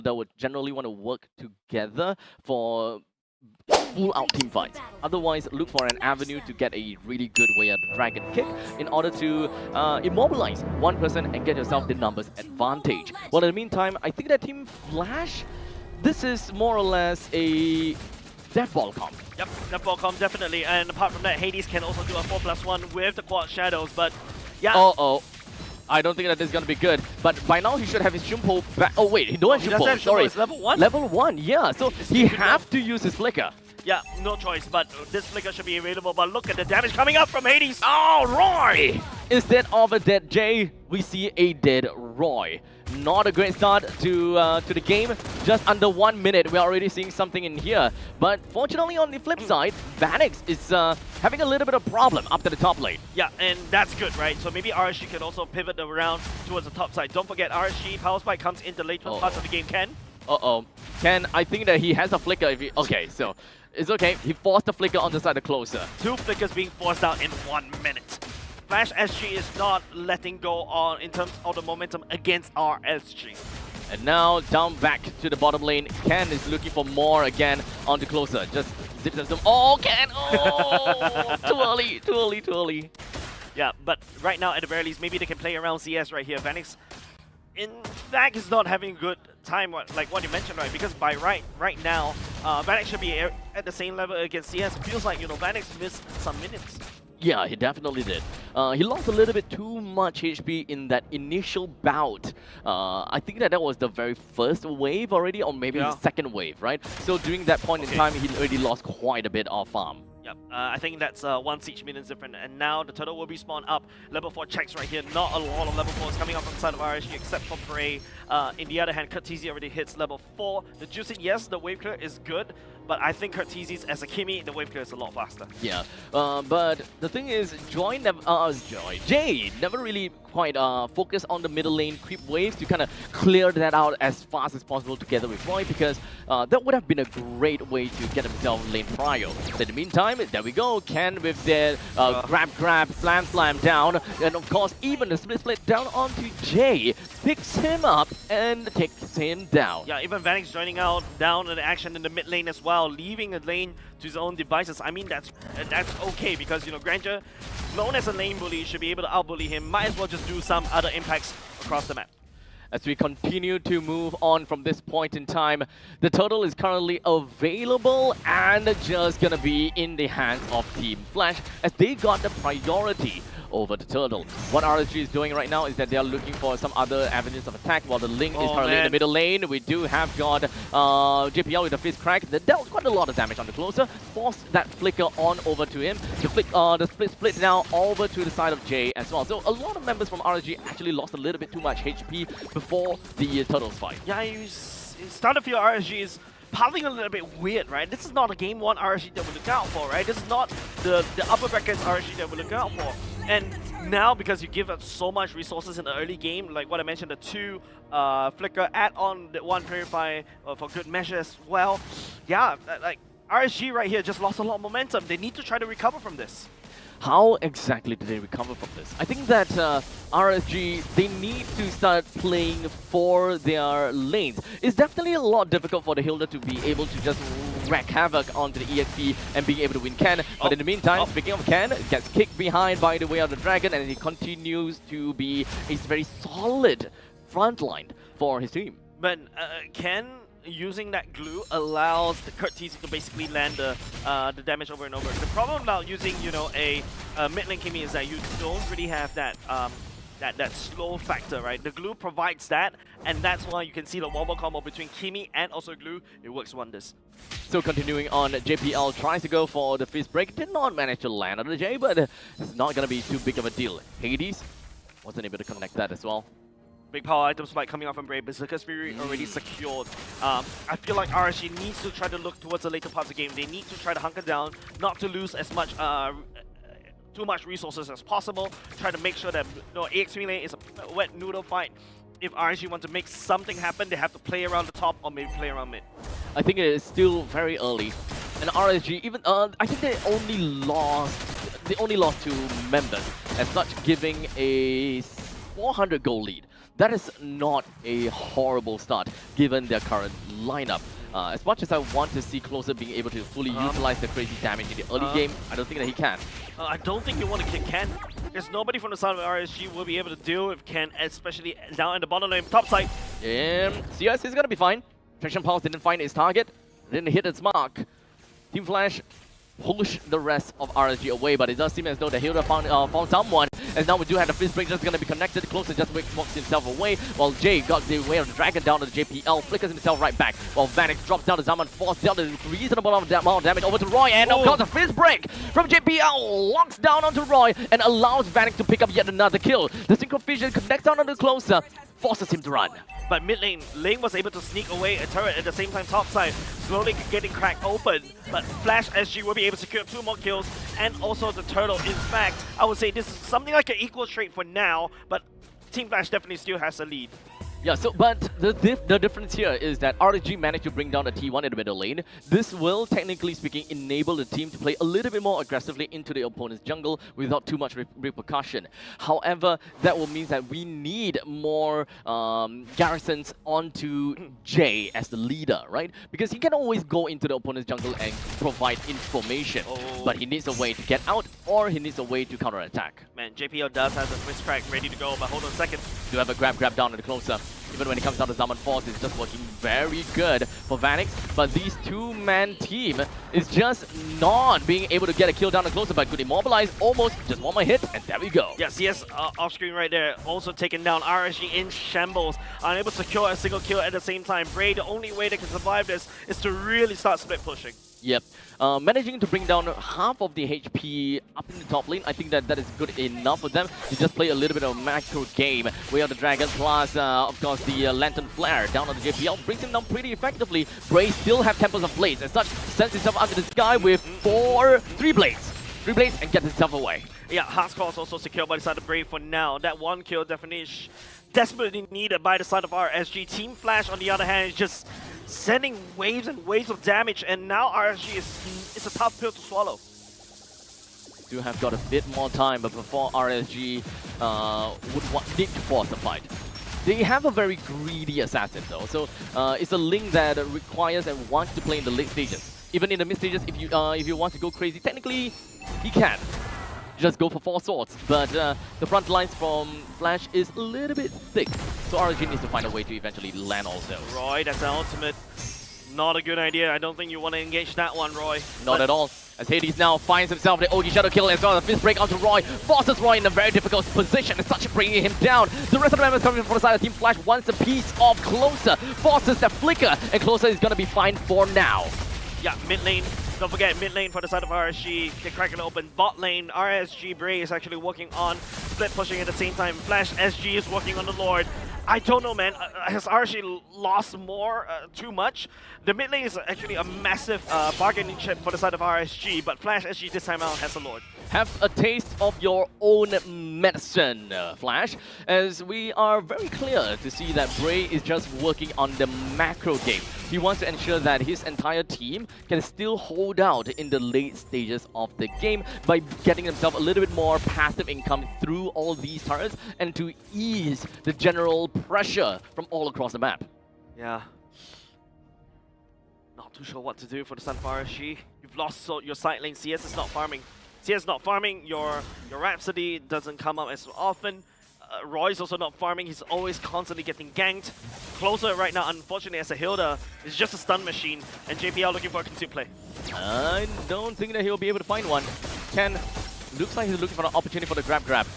that would generally want to work together for full-out team fights. Otherwise, look for an avenue to get a really good way at the dragon kick in order to immobilize one person and get yourself the numbers advantage. Well, in the meantime, I think that Team Flash, this is more or less a death ball comp. Yep, death ball comp definitely. And apart from that, Hades can also do a 4+1 with the quad shadows. But yeah. Uh-oh. I don't think that this is going to be good, but by now he should have his Shumpo back. Oh wait, he don't have Shumpo, sorry. It's level 1? Level 1, yeah, so he have to use his flicker. Yeah, no choice, but this flicker should be available. But look at the damage coming up from Hades. Oh, Roy! Instead of a dead Jay, we see a dead Roy. Not a great start to the game. Just under 1 minute, we're already seeing something in here. But fortunately, on the flip side, Vanix is having a little bit of problem up to the top lane. Yeah, and that's good, right? So maybe RSG can also pivot around towards the top side. Don't forget, RSG Power Spike comes in the later parts of the game. Ken? Uh-oh. Ken, I think that he has a flicker. If he, okay, so it's okay. He forced the flicker on the side of closer. 2 flickers being forced out in 1 minute. Flash SG is not letting go on in terms of the momentum against RSG. And now down back to the bottom lane. Ken is looking for more again onto closer. Just zip them. Oh, Ken! Oh, too early, too early, too early. Yeah, but right now at the very least, maybe they can play around CS right here. Vanix, in fact, is not having a good time, like what you mentioned, right? Because by right now, Vanix should be at the same level against CS. It feels like, you know, Vanix missed some minutes. Yeah, he definitely did. He lost a little bit too much HP in that initial bout. I think that was the very first wave already, or maybe the second wave, right? So during that point in time, he already lost quite a bit of farm. Yep, I think that's 1 siege minions different, and now the turtle will respawn up. Level 4 checks right here, not a lot of level 4s coming up from the side of RSG except for Bray. In the other hand, 𝚆𝙻𝙳𝙳 already hits level 4. The Juicing, yes, the wave clear is good, but I think 𝚆𝙻𝙳𝙳's as a Kimi, the wave clear is a lot faster. Yeah, but the thing is, Jay never really quite focused on the middle lane creep waves to kind of clear that out as fast as possible together with Roy, because that would have been a great way to get himself lane prio. So in the meantime, there we go, Ken with their grab, slam down, and of course even the split down onto Jay, picks him up and takes him down. Yeah, even Vanix joining out down in the action in the mid lane as well, leaving the lane to his own devices. I mean, that's okay, because, you know, Grande, known as a lane bully, should be able to outbully him. Might as well just do some other impacts across the map. As we continue to move on from this point in time, the turtle is currently available and just gonna be in the hands of Team Flash, as they got the priority over the turtle. What RSG is doing right now is that they are looking for some other avenues of attack, while the Link is currently in the middle lane. We do have got JPL with a fist crack that dealt quite a lot of damage on the closer, forced that flicker on over to him. The split now over to the side of Jay as well. So a lot of members from RSG actually lost a little bit too much HP before the turtles fight. Yeah, you start to feel RSG is piling a little bit weird, right? This is not a game 1 RSG that we look out for, right? This is not the upper brackets RSG that we look out for. And now, because you give us so much resources in the early game, like what I mentioned, the 2 flicker, add on the 1 purify for good measure as well. Yeah, like RSG right here just lost a lot of momentum. They need to try to recover from this. How exactly do they recover from this? I think that RSG, they need to start playing for their lanes. It's definitely a lot difficult for the Hilda to be able to just wreak havoc onto the EXP and being able to win Ken. But in the meantime, speaking of Ken, gets kicked behind by the way of the dragon, and he continues to be a very solid front line for his team. But Ken, using that glue allows the 𝚆𝙻𝙳𝙳 to basically land the damage over and over. The problem about using, you know, a mid lane Kimi is that you don't really have that that slow factor, right? The glue provides that, and that's why you can see the wombo combo between Kimi and also glue. It works wonders. So continuing on, JPL tries to go for the fist break, did not manage to land on the J, but it's not going to be too big of a deal. Hades wasn't able to connect that as well. Big power item spike coming out from Brave. Berserker Spirit already secured. I feel like RSG needs to try to look towards the later parts of the game. They need to try to hunker down, not to lose as much, too much resources as possible. Try to make sure that EXP lane is a wet noodle fight. If RSG want to make something happen, they have to play around the top or maybe play around mid. I think it is still very early, and RSG even I think they only lost 2 members, as such giving a 400 gold lead. that is not a horrible start given their current lineup. As much as I want to see 𝚆𝙗 being able to fully utilize the crazy damage in the early game, I don't think that he can. I don't think you want to kick Ken. Because nobody from the side of RSG will be able to deal with Ken, especially down in the bottom lane, top side. CS is going to be fine. Traction Pulse didn't find his target, didn't hit its mark. Team Flash push the rest of RSG away, but it does seem as though the healer found someone. And now we do have the fist break just going to be connected. 𝚆𝙗 just walks himself away, while Jay got the way of the dragon down to the JPL, flickers himself right back, while Vanix drops down to 𝚆𝙗𝙗, force down the reasonable amount of damage over to Roy, and of course a fist break from JPL locks down onto Roy and allows Vanix to pick up yet another kill. The Synchro Vision connects down onto 𝚆𝙗, forces him to run. But mid lane, Lane was able to sneak away a turret at the same time top side, slowly getting cracked open. But Flash SG will be able to secure 2 more kills and also the turtle. In fact, I would say this is something like an equal trade for now, but Team Flash definitely still has a lead. Yeah, so but the difference here is that RSG managed to bring down a T1 in the middle lane. This will, technically speaking, enable the team to play a little bit more aggressively into the opponent's jungle without too much repercussion. However, that will mean that we need more garrisons onto Jay as the leader, right? Because he can always go into the opponent's jungle and provide information, but he needs a way to get out or he needs a way to counterattack. Man, JPL does have the fist crack ready to go, but hold on a second. Do have a grab down to the 𝚆𝙗. Even when it comes down to 𝚆𝙗𝙗 Force, it's just working very good for Vanix. But these 2-man team is just not being able to get a kill down to 𝚆𝙗, but could immobilize almost just one more hit, and there we go. Yeah, CS off screen right there, also taking down RSG in shambles, unable to secure a single kill at the same time. Bray, the only way they can survive this is to really start split pushing. Yep. Managing to bring down half of the HP up in the top lane, I think that is good enough for them to just play a little bit of a macro game. We have the Dragon plus, of course, the Lantern Flare down on the JPL, brings him down pretty effectively. Bray still have Temples of Blades, as such, sends himself up to the sky with 3 blades. 3 blades and gets himself away. Yeah, Hardcore is also secured by the side of Bray for now. That 1 kill definitely is desperately needed by the side of RSG. Team Flash, on the other hand, is just sending waves and waves of damage, and now RSG is a tough pill to swallow. Do have got a bit more time, but before RSG would need to force the fight. They have a very greedy assassin though, so it's a link that requires and wants to play in the late stages. Even in the mid stages, if you want to go crazy, technically he can just go for 4 swords, but the front lines from Flash is a little bit thick, so RSG needs to find a way to eventually land all those. Roy, that's the ultimate. Not a good idea. I don't think you want to engage that one, Roy. Not at all. As Hades now finds himself the Ogi Shadow kill as well. The fist break onto Roy, forces Roy in a very difficult position, as such bringing him down. The rest of the members coming from the side of Team Flash wants a piece of 𝚆𝙗, forces the flicker, and 𝚆𝙗 is going to be fine for now. Yeah, mid lane. Don't forget, mid lane for the side of RSG. They're cracking open. Bot lane, RSG Bray is actually working on split pushing at the same time. Flash SG is working on the Lord. I don't know, man. Has RSG lost more too much? The mid lane is actually a massive bargaining chip for the side of RSG, but Flash SG this time out has a Lord. Have a taste of your own medicine, Flash, as we are very clear to see that Bray is just working on the macro game. He wants to ensure that his entire team can still hold out in the late stages of the game by getting himself a little bit more passive income through all these turrets and to ease the general pressure from all across the map. Yeah. Not too sure what to do for the side of RSG. You've lost your side lane. CS is not farming. CS not farming, your Rhapsody doesn't come up as often. Roy's also not farming, he's always constantly getting ganked. 𝚆𝙗 right now, unfortunately, as a Hilda, is just a stun machine, and JPL looking for a consume play. I don't think that he'll be able to find one. Ken looks like he's looking for an opportunity for the grab.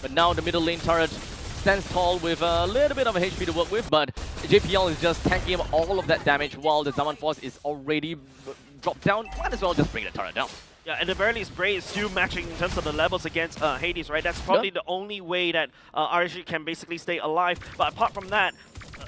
But now the middle lane turret stands tall with a little bit of a HP to work with, but JPL is just tanking up all of that damage while the 𝚆𝙗𝙗 Force is already dropped down. Might as well just bring the turret down. Yeah, and the very least, Bray is still matching in terms of the levels against Hades, right? That's probably the only way that RSG can basically stay alive. But apart from that,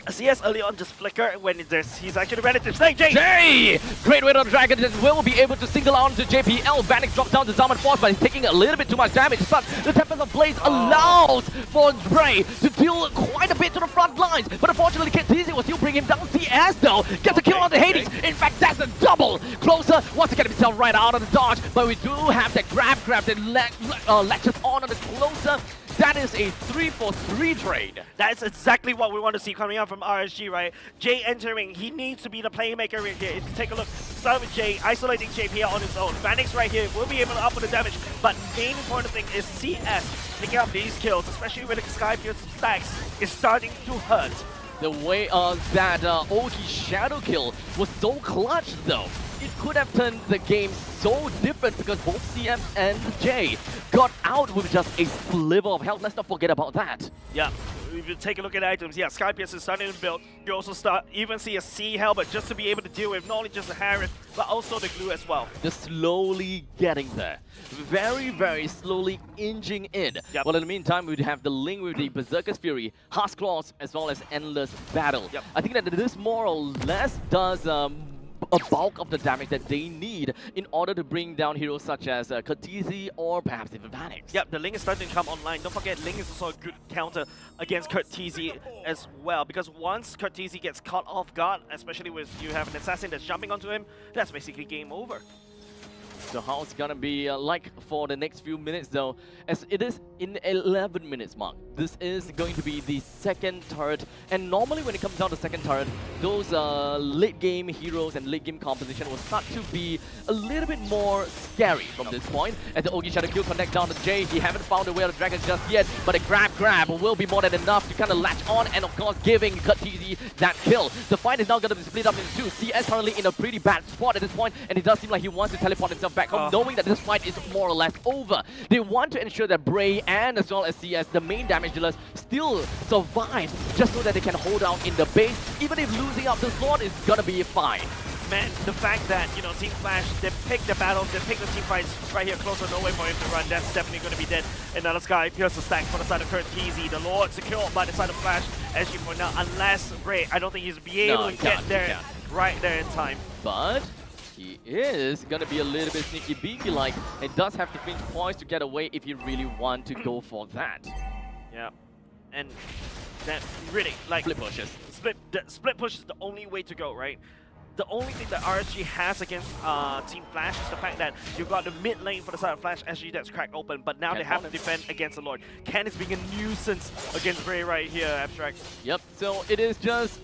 CS early on just flicker when he's actually ready to stay. Jay! Great way on the Dragon that will be able to single out to JPL. Vanix drops down to 𝚆𝙗𝙗 Force, but he's taking a little bit too much damage. But the Tempest of Blades allows for Bray to deal quite a bit to the front lines. But unfortunately, 𝚆𝙗𝙗 will still bring him down. CS though gets a kill on the Hades. In fact, that's a double. 𝚆𝙗 wants to get himself right out of the dodge, but we do have that grab that latches on the 𝚆𝙗𝙗. That is a 3-for-3 trade. That's exactly what we want to see coming out from RSG, right? Jay entering, he needs to be the playmaker right here. If you take a look, start with Jay, isolating JP on his own. 𝚆𝙾𝚁𝙻𝙳 right here will be able to up with the damage, but main important thing is CS picking up these kills, especially with the Skypierce stacks, is starting to hurt. The way that OG Shadow kill was so clutch though. It could have turned the game so different because both CM and Jay got out with just a sliver of health. Let's not forget about that. Yeah, if you take a look at items, yeah, Skypierce is starting to build. You also even see a C helmet just to be able to deal with not only just the Harris, but also the glue as well. Just slowly getting there. Very, very slowly inching in. Yep. Well, in the meantime, we'd have the link with the Berserker's Fury, Harsh Claws, as well as Endless Battle. Yep. I think that this more or less does a bulk of the damage that they need in order to bring down heroes such as 𝚆𝙁𝙳 or perhaps even 𝚆𝙾𝚁𝙻. Yep, the Ling is starting to come online. Don't forget, Ling is also a good counter against 𝚆𝙁𝙳 as well. Because once 𝚆𝙁𝙳 gets caught off guard, especially with you have an assassin that's jumping onto him, that's basically game over. So how it's gonna be like for the next few minutes though, as it is in 11 minutes mark. This is going to be the second turret, and normally when it comes down to second turret, those late game heroes and late game composition will start to be a little bit more scary from this point. As the OG Shadow Kill connect down to Jay, he haven't found a way of the dragon just yet, but a grab will be more than enough to kind of latch on and of course giving 𝚆𝙁𝙳 that kill. The fight is now going to be split up into two. CS currently in a pretty bad spot at this point, and it does seem like he wants to teleport himself back home, knowing that this fight is more or less over. They want to ensure that 𝚆𝙗 and as well as CS, the main damage dealers, still survive just so that they can hold out in the base. Even if losing out this Lord is gonna be fine. Man, the fact that, you know, Team Flash, they pick the battle, they pick the team fights right here closer, no way for him to run. That's definitely going to be dead. Another Skypierce the stack for the side of 𝚆𝙁𝙳𝙳. The Lord secured by the side of Flash, as you point out, unless 𝚆𝙗, I don't think he's be able to get there right there in time. But he is gonna be a little bit sneaky beaky like. It does have to finish points to get away if you really want to go for that. Yeah, and that really, like, Split pushes. Split push is the only way to go, right? The only thing that RSG has against Team Flash is the fact that you've got the mid lane for the side of Flash SG that's cracked open, but now they have to defend against the Lord. Ken is being a nuisance against 𝚆𝙗 right here, Abstract. Yep, so it is just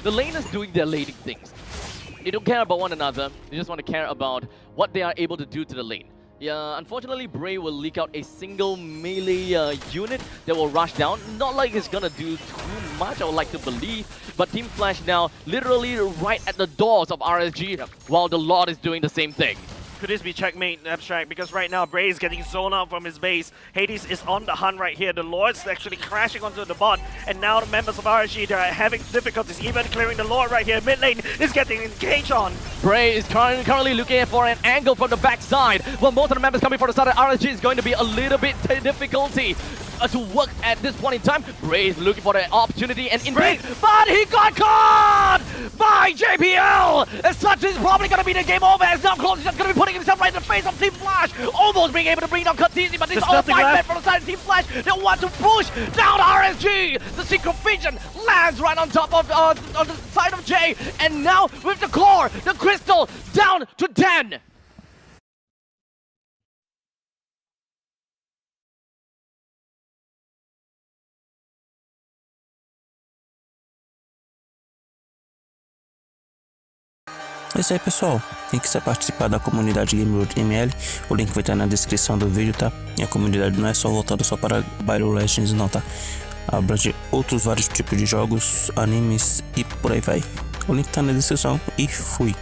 the laners doing their laning things. They don't care about one another, they just want to care about what they are able to do to the lane. Yeah, unfortunately, 𝚆𝙗 will leak out a single melee unit that will rush down. Not like it's gonna do too much, I would like to believe. But Team Flash now literally right at the doors of RSG, while the Lord is doing the same thing. Could this be checkmate, Abstract? Because right now, 𝚆𝙗 is getting zoned out from his base. Hades is on the hunt right here. The Lord's actually crashing onto the bot. And now the members of RSG, they're having difficulties even clearing the Lord right here. Mid lane is getting engaged on. 𝚆𝙗 is currently looking for an angle from the backside. Well, most of the members coming from the side of RSG is going to be a little bit difficulty to work at this point in time. 𝚆𝙗 is looking for the opportunity and indeed, but he got caught by JPL! As such, it's probably going to be the game over as now Close is just going to be putting himself right in the face of Team Flash. Almost being able to bring down 𝚆𝙁𝙳𝙳, but it's all 5 men from the side of Team Flash. They want to push down RSG. The Secret Vision lands right on top of on the side of Jay, and now with the core, the crystal down to 10. É isso aí, pessoal. Quem quiser participar da comunidade Game.ml, o link vai estar na descrição do vídeo, tá? E a comunidade não é só voltada só para Battle Legends não, tá? Abrange outros vários tipos de jogos, animes e por aí vai. O link tá na descrição e fui.